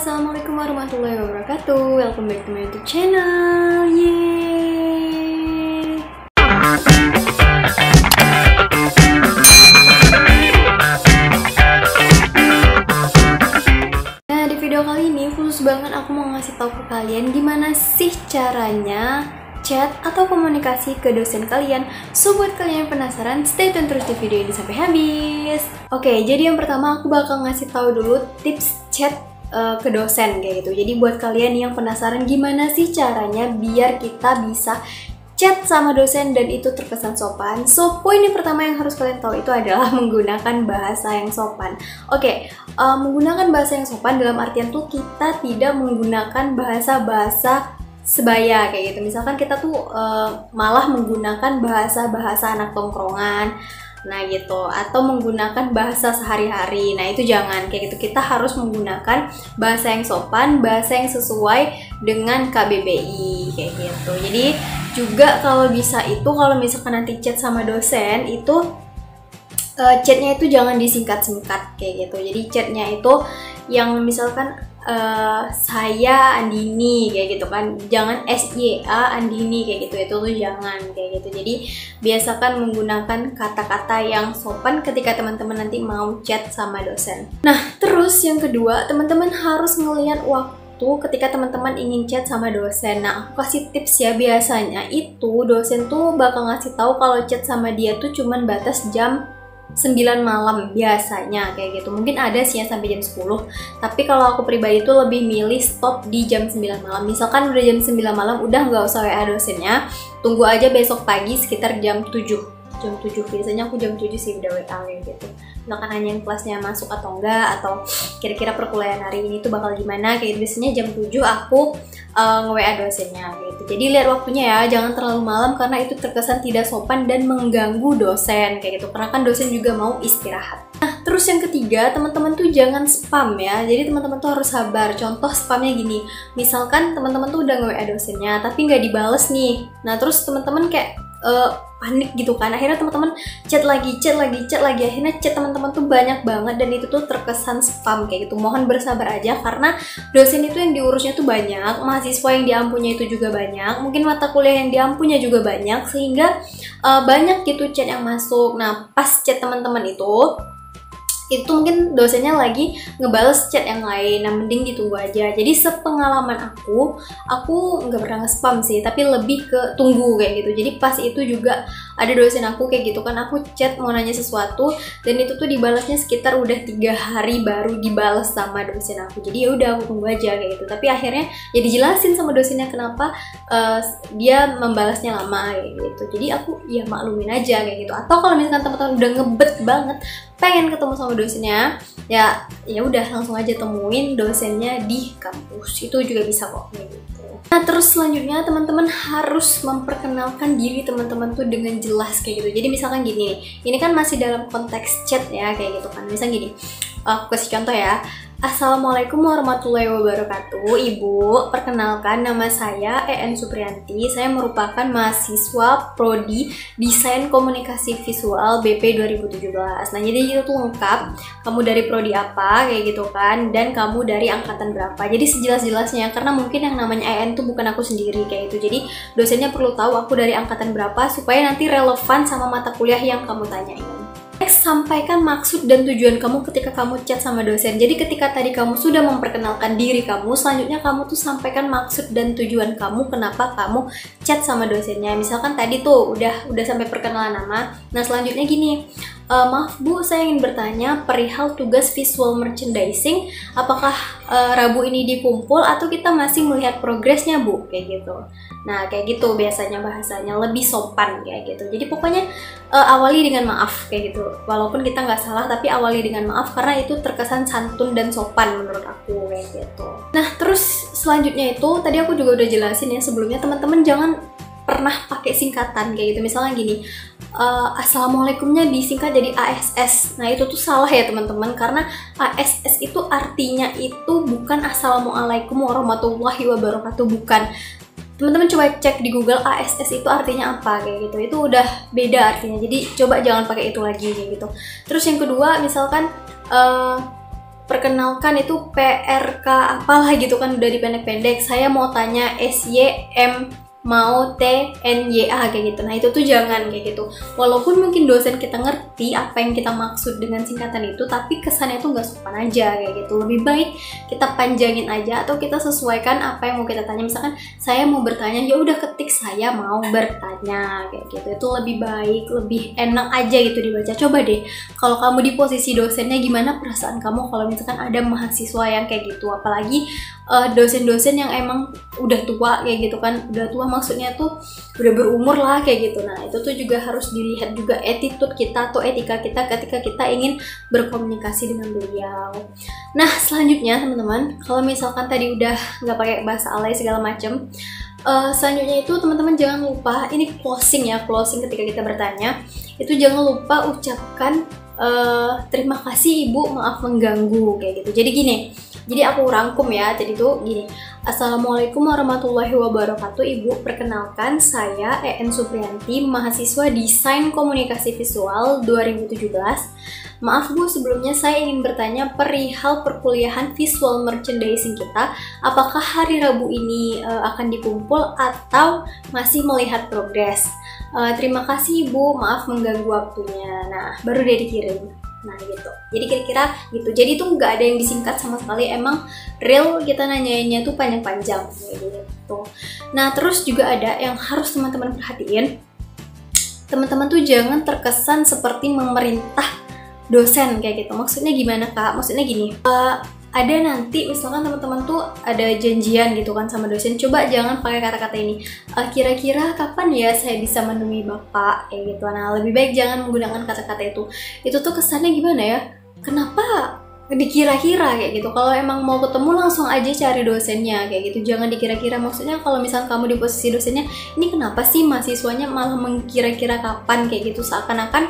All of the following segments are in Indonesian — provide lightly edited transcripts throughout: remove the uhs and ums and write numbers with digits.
Assalamualaikum warahmatullahi wabarakatuh. Welcome back to my YouTube channel. Yeay. Nah, di video kali ini khusus banget aku mau ngasih tahu ke kalian gimana sih caranya chat atau komunikasi ke dosen kalian. So buat kalian yang penasaran, stay tune terus di video ini sampai habis. Oke, jadi yang pertama aku bakal ngasih tahu dulu tips chat ke dosen kayak gitu. Jadi buat kalian yang penasaran gimana sih caranya biar kita bisa chat sama dosen dan itu terkesan sopan. So poin yang pertama yang harus kalian tahu itu adalah menggunakan bahasa yang sopan. Oke, menggunakan bahasa yang sopan dalam artian tuh kita tidak menggunakan bahasa-bahasa sebaya kayak gitu. Misalkan kita tuh malah menggunakan bahasa-bahasa anak tongkrongan, nah gitu, atau menggunakan bahasa sehari-hari. Nah itu jangan kayak gitu. Kita harus menggunakan bahasa yang sopan, bahasa yang sesuai dengan KBBI kayak gitu. Jadi juga kalau bisa itu kalau misalkan nanti chat sama dosen itu chatnya itu jangan disingkat-singkat kayak gitu. Jadi chatnya itu yang misalkan saya Andini kayak gitu kan, jangan SYA Andini kayak gitu, itu tuh jangan kayak gitu. Jadi biasakan menggunakan kata-kata yang sopan ketika teman-teman nanti mau chat sama dosen. Nah terus yang kedua, teman-teman harus ngelihat waktu ketika teman-teman ingin chat sama dosen. Nah aku kasih tips ya, biasanya itu dosen tuh bakal ngasih tahu kalau chat sama dia tuh cuman batas jam 9 malam biasanya kayak gitu. Mungkin ada sih yang sampai jam 10, tapi kalau aku pribadi tuh lebih milih stop di jam 9 malam. Misalkan udah jam 9 malam udah nggak usah WA dosennya, tunggu aja besok pagi sekitar jam 7. Biasanya aku jam 7 sih udah WA kayak gitu. Misalkan nanyain kelasnya masuk atau enggak, atau kira-kira perkuliahan hari ini tuh bakal gimana kayak gitu. Biasanya jam 7 aku nge-WA dosennya gitu. Jadi lihat waktunya ya, jangan terlalu malam karena itu terkesan tidak sopan dan mengganggu dosen kayak gitu. Karena kan dosen juga mau istirahat. Nah, terus yang ketiga, teman-teman tuh jangan spam ya. Jadi teman-teman tuh harus sabar. Contoh spamnya gini, misalkan teman-teman tuh udah nge-WA dosennya tapi nggak dibales nih. Nah, terus teman-teman kayak panik gitu kan, akhirnya teman-teman chat lagi, akhirnya chat teman-teman tuh banyak banget dan itu tuh terkesan spam kayak gitu. Mohon bersabar aja karena dosen itu yang diurusnya tuh banyak, mahasiswa yang diampunya itu juga banyak, mungkin mata kuliah yang diampunya juga banyak, sehingga banyak gitu chat yang masuk. Nah pas chat teman-teman itu mungkin dosennya lagi ngebales chat yang lain, nah mending ditunggu aja. Jadi sepengalaman aku nggak pernah nge-spam sih, tapi lebih ke tunggu kayak gitu. Jadi pas itu juga ada dosen aku kayak gitu kan, aku chat mau nanya sesuatu dan itu tuh dibalasnya sekitar udah 3 hari baru dibalas sama dosen aku. Jadi ya udah aku tunggu aja kayak gitu. Tapi akhirnya ya dijelasin sama dosennya kenapa dia membalasnya lama kayak gitu. Jadi aku ya maklumin aja kayak gitu. Atau kalau misalkan teman-teman udah ngebet banget pengen ketemu sama dosennya, ya udah langsung aja temuin dosennya di kampus, itu juga bisa kok kayak gitu. Nah terus selanjutnya teman-teman harus memperkenalkan diri teman-teman tuh dengan jelas kayak gitu. Jadi misalkan gini, ini kan masih dalam konteks chat ya kayak gitu kan. Misalnya gini, aku kasih contoh ya. Assalamualaikum warahmatullahi wabarakatuh. Ibu, perkenalkan nama saya EN Supriyanti. Saya merupakan mahasiswa Prodi Desain Komunikasi Visual BP 2017. Nah, jadi itu tuh lengkap. Kamu dari prodi apa kayak gitu kan, dan kamu dari angkatan berapa. Jadi sejelas-jelasnya, karena mungkin yang namanya EN tuh bukan aku sendiri kayak gitu. Jadi dosennya perlu tahu aku dari angkatan berapa supaya nanti relevan sama mata kuliah yang kamu tanyain. Next, sampaikan maksud dan tujuan kamu ketika kamu chat sama dosen. Jadi ketika tadi kamu sudah memperkenalkan diri kamu, selanjutnya kamu tuh sampaikan maksud dan tujuan kamu kenapa kamu chat sama dosennya. Misalkan tadi tuh udah sampai perkenalan nama. Nah selanjutnya gini, maaf Bu, saya ingin bertanya perihal tugas visual merchandising, apakah Rabu ini dikumpul atau kita masih melihat progresnya Bu, kayak gitu. Nah kayak gitu biasanya bahasanya lebih sopan kayak gitu. Jadi pokoknya awali dengan maaf kayak gitu. Walaupun kita nggak salah, tapi awali dengan maaf karena itu terkesan santun dan sopan menurut aku kayak gitu. Nah terus selanjutnya itu tadi aku juga udah jelasin ya sebelumnya, teman-teman jangan pernah pakai singkatan kayak gitu. Misalnya gini, assalamualaikumnya disingkat jadi ASS. Nah itu tuh salah ya teman-teman, karena ASS itu artinya itu bukan assalamualaikum warahmatullahi wabarakatuh, bukan. Teman-teman coba cek di Google ASS itu artinya apa kayak gitu, itu udah beda artinya. Jadi coba jangan pakai itu lagi kayak gitu. Terus yang kedua, misalkan perkenalkan itu PRK apalah gitu kan, udah dipendek-pendek. Saya mau tanya SYM mau TNYA kayak gitu. Nah itu tuh jangan kayak gitu. Walaupun mungkin dosen kita ngerti apa yang kita maksud dengan singkatan itu, tapi kesannya tuh nggak sopan aja kayak gitu. Lebih baik kita panjangin aja atau kita sesuaikan apa yang mau kita tanya. Misalkan saya mau bertanya, ya udah ketik saya mau bertanya kayak gitu. Itu lebih baik, lebih enak aja gitu dibaca. Coba deh kalau kamu di posisi dosennya, gimana perasaan kamu kalau misalkan ada mahasiswa yang kayak gitu, apalagi dosen-dosen yang emang udah tua kayak gitu kan, udah tua maksudnya tuh udah berumur lah kayak gitu. Nah itu tuh juga harus dilihat juga attitude kita atau etika kita ketika kita ingin berkomunikasi dengan beliau. Nah selanjutnya teman-teman, kalau misalkan tadi udah nggak pakai bahasa alay segala macem, selanjutnya itu teman-teman jangan lupa, ini closing ya, closing ketika kita bertanya itu jangan lupa ucapkan terima kasih ibu, maaf mengganggu kayak gitu. Jadi gini, jadi aku rangkum ya, jadi tuh gini. Assalamualaikum warahmatullahi wabarakatuh Ibu, perkenalkan saya EN Supriyanti, mahasiswa Desain Komunikasi Visual 2017. Maaf Bu, sebelumnya saya ingin bertanya perihal perkuliahan visual merchandising kita, apakah hari Rabu ini akan dikumpul atau masih melihat progres? Terima kasih Ibu, maaf mengganggu waktunya. Nah, baru dia dikirim. Nah gitu, jadi kira-kira gitu. Jadi itu nggak ada yang disingkat sama sekali, emang real kita nanyainnya tuh panjang-panjang gitu. Nah terus juga ada yang harus teman-teman perhatiin, teman-teman tuh jangan terkesan seperti memerintah dosen kayak gitu. Maksudnya gimana Kak? Maksudnya gini, ada nanti misalkan teman-teman tuh ada janjian gitu kan sama dosen, coba jangan pakai kata-kata ini, kira-kira kapan ya saya bisa menemui bapak kayak gitu. Nah lebih baik jangan menggunakan kata-kata itu tuh kesannya gimana ya, kenapa dikira-kira kayak gitu. Kalau emang mau ketemu langsung aja cari dosennya kayak gitu, jangan dikira-kira. Maksudnya kalau misalkan kamu di posisi dosennya, ini kenapa sih mahasiswanya malah mengkira-kira kapan kayak gitu, seakan-akan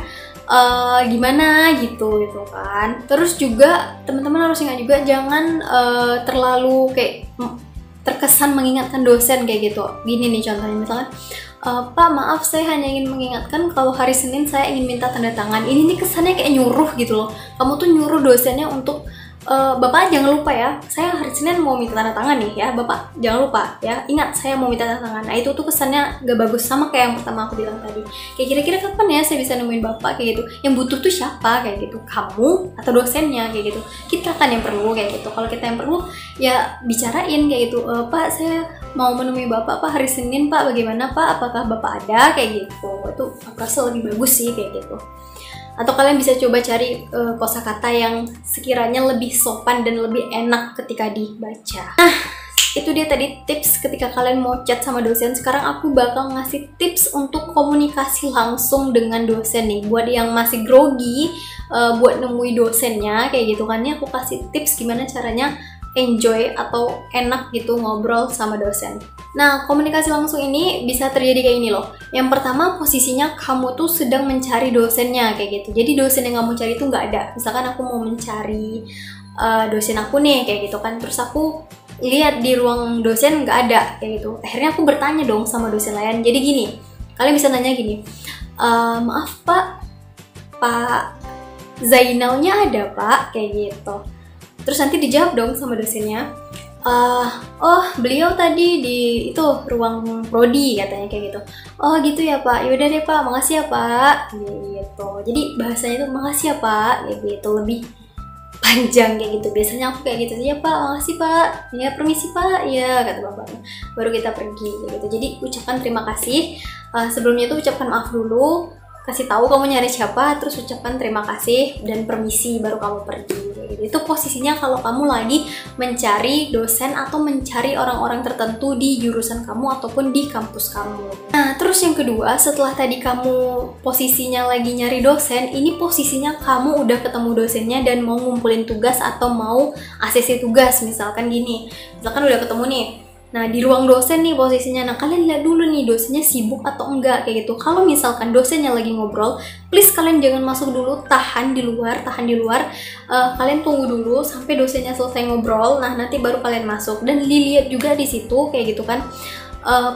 gimana gitu kan. Terus juga teman-teman harus ingat juga jangan terlalu kayak terkesan mengingatkan dosen kayak gitu. Gini nih contohnya, misalnya Pak maaf saya hanya ingin mengingatkan kalau hari Senin saya ingin minta tanda tangan. Ini nih kesannya kayak nyuruh gitu loh. Kamu tuh nyuruh dosennya untuk Bapak jangan lupa ya, saya hari Senin mau minta tanda tangan nih ya, Bapak jangan lupa ya, ingat saya mau minta tanda tangan. Nah itu tuh kesannya gak bagus, sama kayak yang pertama aku bilang tadi. Kayak kira-kira kapan ya saya bisa nemuin Bapak kayak gitu. Yang butuh tuh siapa kayak gitu, kamu atau dosennya kayak gitu. Kita kan yang perlu kayak gitu. Kalau kita yang perlu ya bicarain kayak gitu, Pak saya mau menemui Bapak Pak hari Senin Pak, bagaimana Pak, apakah Bapak ada kayak gitu. Itu aku rasa lebih bagus sih kayak gitu. Atau kalian bisa coba cari kosakata yang sekiranya lebih sopan dan lebih enak ketika dibaca. Nah, itu dia tadi tips ketika kalian mau chat sama dosen. Sekarang aku bakal ngasih tips untuk komunikasi langsung dengan dosen nih. Buat yang masih grogi, buat nemui dosennya kayak gitu kan, aku kasih tips gimana caranya enjoy atau enak gitu ngobrol sama dosen. Nah, komunikasi langsung ini bisa terjadi kayak ini loh. Yang pertama, posisinya kamu tuh sedang mencari dosennya kayak gitu. Jadi dosen yang kamu cari itu nggak ada. Misalkan aku mau mencari dosen aku nih kayak gitu kan, terus aku lihat di ruang dosen nggak ada kayak gitu. Akhirnya aku bertanya dong sama dosen lain. Jadi gini, kalian bisa nanya gini, maaf Pak Zainalnya ada Pak kayak gitu. Terus nanti dijawab dong sama dosennya, oh beliau tadi di itu ruang prodi katanya kayak gitu. Oh gitu ya Pak, yaudah deh Pak, makasih ya Pak gitu. Jadi bahasanya itu makasih ya Pak kayak gitu, lebih panjang kayak gitu. Biasanya aku kayak gitu, ya Pak makasih Pak, ya permisi Pak, ya kata bapaknya, baru kita pergi kayak gitu. Jadi ucapkan terima kasih, sebelumnya tuh ucapkan maaf dulu, kasih tahu kamu nyari siapa, terus ucapkan terima kasih dan permisi, baru kamu pergi. Itu posisinya kalau kamu lagi mencari dosen atau mencari orang-orang tertentu di jurusan kamu ataupun di kampus kamu. Nah, terus yang kedua, setelah tadi kamu posisinya lagi nyari dosen, ini posisinya kamu udah ketemu dosennya dan mau ngumpulin tugas atau mau ACC tugas, misalkan gini. Misalkan udah ketemu nih. Nah, di ruang dosen nih posisinya. Nah, kalian lihat dulu nih dosennya sibuk atau enggak kayak gitu. Kalau misalkan dosennya lagi ngobrol, please kalian jangan masuk dulu, tahan di luar. Kalian tunggu dulu sampai dosennya selesai ngobrol. Nah, nanti baru kalian masuk dan dilihat juga di situ kayak gitu kan.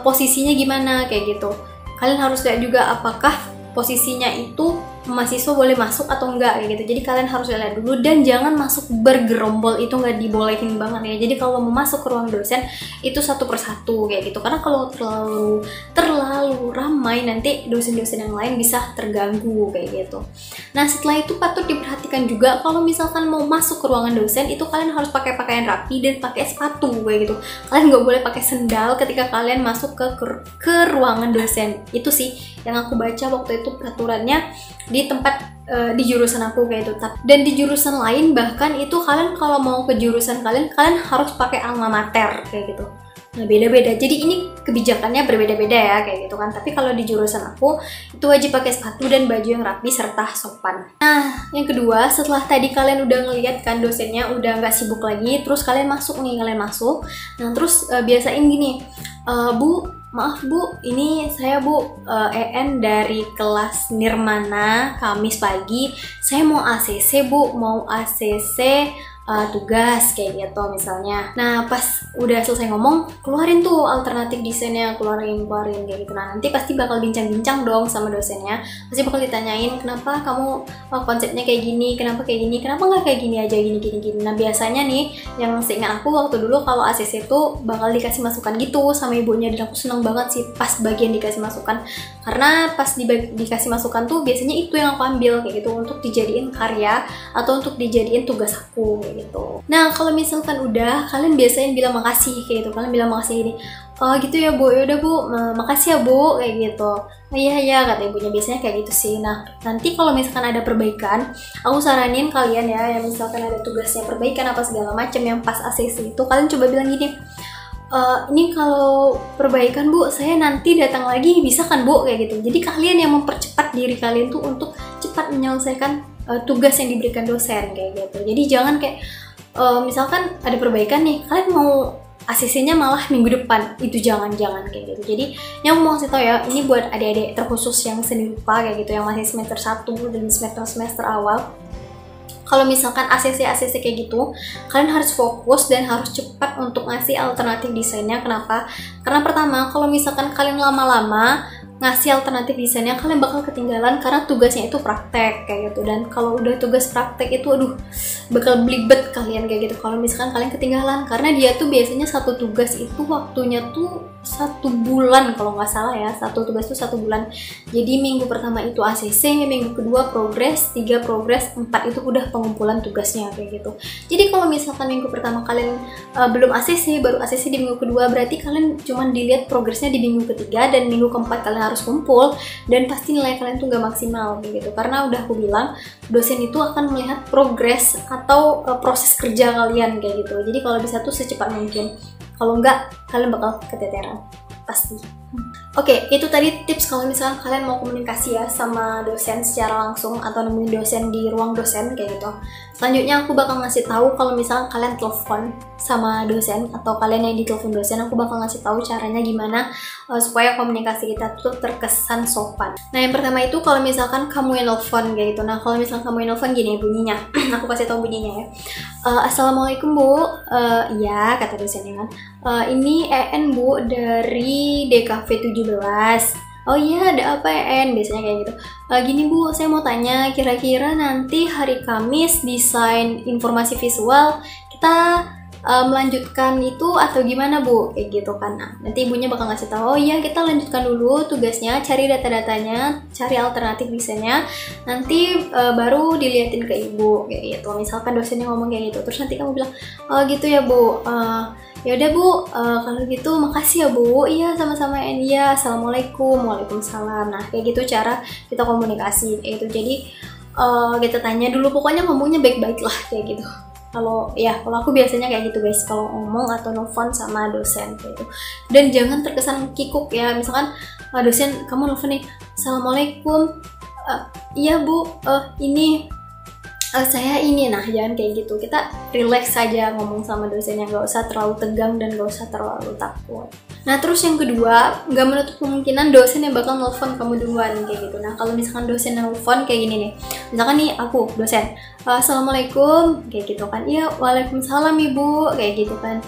Posisinya gimana kayak gitu. Kalian harus lihat juga apakah posisinya itu mahasiswa boleh masuk atau enggak kayak gitu. Jadi kalian harus lihat dulu dan jangan masuk bergerombol, itu nggak dibolehin banget ya. Jadi kalau mau masuk ke ruang dosen itu satu persatu kayak gitu, karena kalau terlalu ramai nanti dosen-dosen yang lain bisa terganggu kayak gitu. Nah setelah itu patut diperhatikan juga kalau misalkan mau masuk ke ruangan dosen itu kalian harus pakai pakaian rapi dan pakai sepatu kayak gitu. Kalian nggak boleh pakai sendal ketika kalian masuk ke ruangan dosen. Itu sih yang aku baca waktu itu peraturannya di tempat di jurusan aku kayak itu. Dan di jurusan lain bahkan itu kalian kalau mau ke jurusan kalian harus pakai alma mater kayak gitu. Nah beda-beda, jadi ini kebijakannya berbeda-beda ya kayak gitu kan. Tapi kalau di jurusan aku itu wajib pakai sepatu dan baju yang rapi serta sopan. Nah yang kedua, setelah tadi kalian udah ngeliat kan dosennya udah nggak sibuk lagi, terus kalian masuk. Nah terus biasain gini, Bu, maaf Bu, ini saya Bu EN dari kelas Nirmana, Kamis pagi saya mau ACC Bu, mau ACC tugas kayak gitu misalnya. Nah pas udah selesai ngomong, keluarin tuh alternatif desainnya, keluarin kayak gitu. Nah nanti pasti bakal bincang-bincang dong sama dosennya, pasti bakal ditanyain kenapa kamu konsepnya kayak gini, kenapa nggak kayak gini aja, gini. Nah biasanya nih yang seingat aku waktu dulu kalau ACC tuh bakal dikasih masukan gitu sama ibunya, dan aku seneng banget sih pas bagian dikasih masukan, karena pas dikasih masukan tuh biasanya itu yang aku ambil kayak gitu untuk dijadiin karya atau untuk dijadiin tugas aku kayak gitu. Nah kalau misalkan udah, kalian biasain bilang makasih kayak gitu. Kalian bilang makasih gini, oh gitu ya Bu, yaudah Bu, makasih ya Bu kayak gitu. Oh iya kata ibunya, biasanya kayak gitu sih. Nah nanti kalau misalkan ada perbaikan, aku saranin kalian ya, yang misalkan ada tugasnya perbaikan apa segala macam yang pas ACC itu, kalian coba bilang gini, ini kalau perbaikan Bu, saya nanti datang lagi bisa kan Bu kayak gitu. Jadi kalian yang mempercepat diri kalian tuh untuk cepat menyelesaikan tugas yang diberikan dosen kayak gitu. Jadi jangan kayak misalkan ada perbaikan nih, kalian mau ACC-nya malah minggu depan, itu jangan kayak gitu. Jadi yang mau kasih tau ya, ini buat adik-adik terkhusus yang seni rupa kayak gitu, yang masih semester 1 dan semester awal. Kalau misalkan ACC kayak gitu, kalian harus fokus dan harus cepat untuk ngasih alternatif desainnya. Kenapa? Karena pertama, kalau misalkan kalian lama-lama ngasih alternatif desainnya, kalian bakal ketinggalan karena tugasnya itu praktek kayak gitu. Dan kalau udah tugas praktek itu bakal belibet kalian kayak gitu kalau misalkan kalian ketinggalan, karena dia tuh biasanya satu tugas itu waktunya tuh 1 bulan kalau nggak salah ya, satu tugas tuh 1 bulan. Jadi minggu pertama itu ACC, minggu kedua progres, 3 progres, 4 itu udah pengumpulan tugasnya kayak gitu. Jadi kalau misalkan minggu pertama kalian belum ACC, baru ACC di minggu kedua, berarti kalian cuman dilihat progresnya di minggu ketiga, dan minggu keempat kalian harus kumpul, dan pasti nilai kalian tuh nggak maksimal kayak gitu. Karena udah aku bilang, dosen itu akan melihat progres atau proses kerja kalian kayak gitu. Jadi kalau bisa tuh secepat mungkin, kalau enggak kalian bakal keteteran pasti. Oke, itu tadi tips kalau misalkan kalian mau komunikasi ya sama dosen secara langsung atau nemuin dosen di ruang dosen kayak gitu. Selanjutnya aku bakal ngasih tahu kalau misalkan kalian telepon sama dosen atau kalian yang ditelepon dosen, aku bakal ngasih tahu caranya gimana supaya komunikasi kita tuh terkesan sopan. Nah yang pertama itu kalau misalkan kamu yang telepon kayak gitu. Nah kalau misalkan kamu yang telepon gini bunyinya, aku kasih tahu bunyinya ya. Assalamualaikum Bu, iya kata dosennya kan. Ini EN Bu dari DKV 17. Oh iya, ada apa EN? Biasanya kayak gitu. Gini Bu, saya mau tanya, kira-kira nanti hari Kamis desain informasi visual kita melanjutkan itu atau gimana Bu? Kayak gitu kan. Nah, nanti ibunya bakal ngasih tahu, oh iya kita lanjutkan dulu tugasnya, cari data-datanya, cari alternatif desainnya, nanti baru diliatin ke ibu kayak gitu. Misalkan dosennya ngomong kayak gitu, terus nanti kamu bilang, oh gitu ya Bu, ya udah Bu, kalau gitu makasih ya Bu. Iya sama-sama ya. Assalamualaikum. Waalaikumsalam. Nah kayak gitu cara kita komunikasi kayak gitu. Jadi kita tanya dulu, pokoknya ngomongnya baik-baik lah kayak gitu. Kalau aku biasanya kayak gitu guys, kalau ngomong atau nelfon sama dosen kayak gitu. Dan jangan terkesan kikuk ya. Misalkan dosen kamu nelfon nih, Assalamualaikum, iya Bu, ini saya ini, nah jangan kayak gitu. Kita relax saja ngomong sama dosennya, nggak usah terlalu tegang dan nggak usah terlalu takut. Nah terus yang kedua, nggak menutup kemungkinan dosen yang bakal nelfon kamu duluan kayak gitu. Nah kalau misalkan dosen nelfon kayak gini nih, misalkan nih aku dosen, Assalamualaikum kayak gitu kan, iya Waalaikumsalam Ibu kayak gitu kan.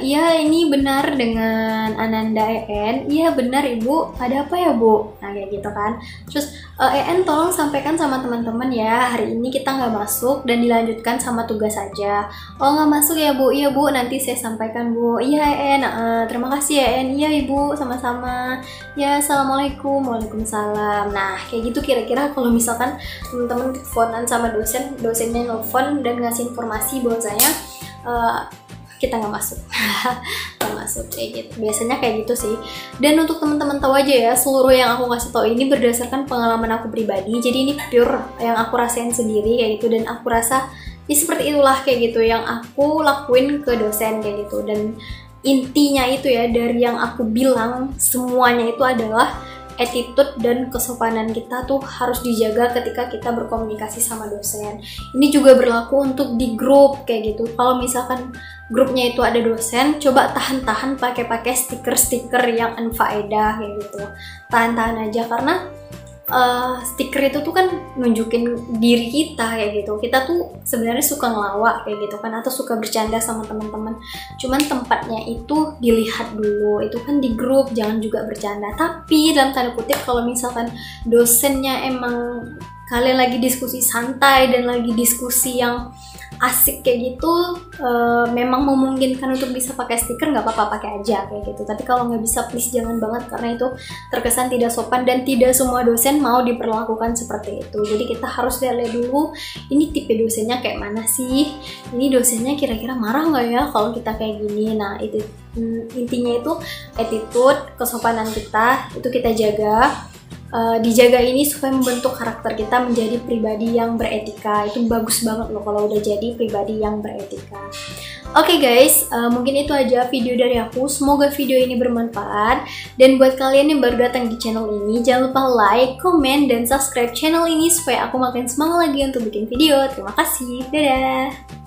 Iya, ini benar dengan Ananda EN. Iya benar Ibu, ada apa ya Bu? Nah kayak gitu kan. Terus EN tolong sampaikan sama teman-teman ya, hari ini kita nggak masuk dan dilanjutkan sama tugas saja. Oh nggak masuk ya Bu? Iya Bu, nanti saya sampaikan Bu. Iya EN, terima kasih ya EN. Iya Ibu, sama-sama. Ya assalamualaikum, waalaikumsalam. Nah kayak gitu kira-kira kalau misalkan teman-teman teleponan sama dosennya nelfon dan ngasih informasi bahwasanya kita nggak masuk. Nggak masuk kayak gitu, biasanya kayak gitu sih. Dan untuk teman-teman tahu aja ya, seluruh yang aku kasih tahu ini berdasarkan pengalaman aku pribadi, jadi ini pure yang aku rasain sendiri kayak gitu, dan aku rasa ya seperti itulah kayak gitu yang aku lakuin ke dosen kayak gitu. Dan intinya itu ya, dari yang aku bilang semuanya itu adalah attitude dan kesopanan kita tuh harus dijaga ketika kita berkomunikasi sama dosen. Ini juga berlaku untuk di grup kayak gitu. Kalau misalkan grupnya itu ada dosen, coba tahan-tahan pakai stiker-stiker yang unfaedah kayak gitu. Tahan-tahan aja, karena stiker itu tuh kan nunjukin diri kita kayak gitu. Kita tuh sebenarnya suka ngelawak kayak gitu kan, atau suka bercanda sama teman-teman. Cuman tempatnya itu dilihat dulu. Itu kan di grup, jangan juga bercanda. Tapi dalam tanda kutip, kalau misalkan dosennya emang kalian lagi diskusi santai dan lagi diskusi yang asik kayak gitu, memang memungkinkan untuk bisa pakai stiker, nggak apa-apa pakai aja kayak gitu. Tapi kalau nggak bisa, please jangan banget, karena itu terkesan tidak sopan dan tidak semua dosen mau diperlakukan seperti itu. Jadi kita harus lihat dulu ini tipe dosennya kayak mana sih, ini dosennya kira-kira marah nggak ya kalau kita kayak gini. Nah itu intinya itu attitude, kesopanan kita itu kita jaga. Dijaga ini supaya membentuk karakter kita menjadi pribadi yang beretika. Itu bagus banget loh kalau udah jadi pribadi yang beretika. Oke guys, mungkin itu aja video dari aku. Semoga video ini bermanfaat. Dan buat kalian yang baru datang di channel ini, jangan lupa like, komen, dan subscribe channel ini supaya aku makin semangat lagi untuk bikin video. Terima kasih, dadah!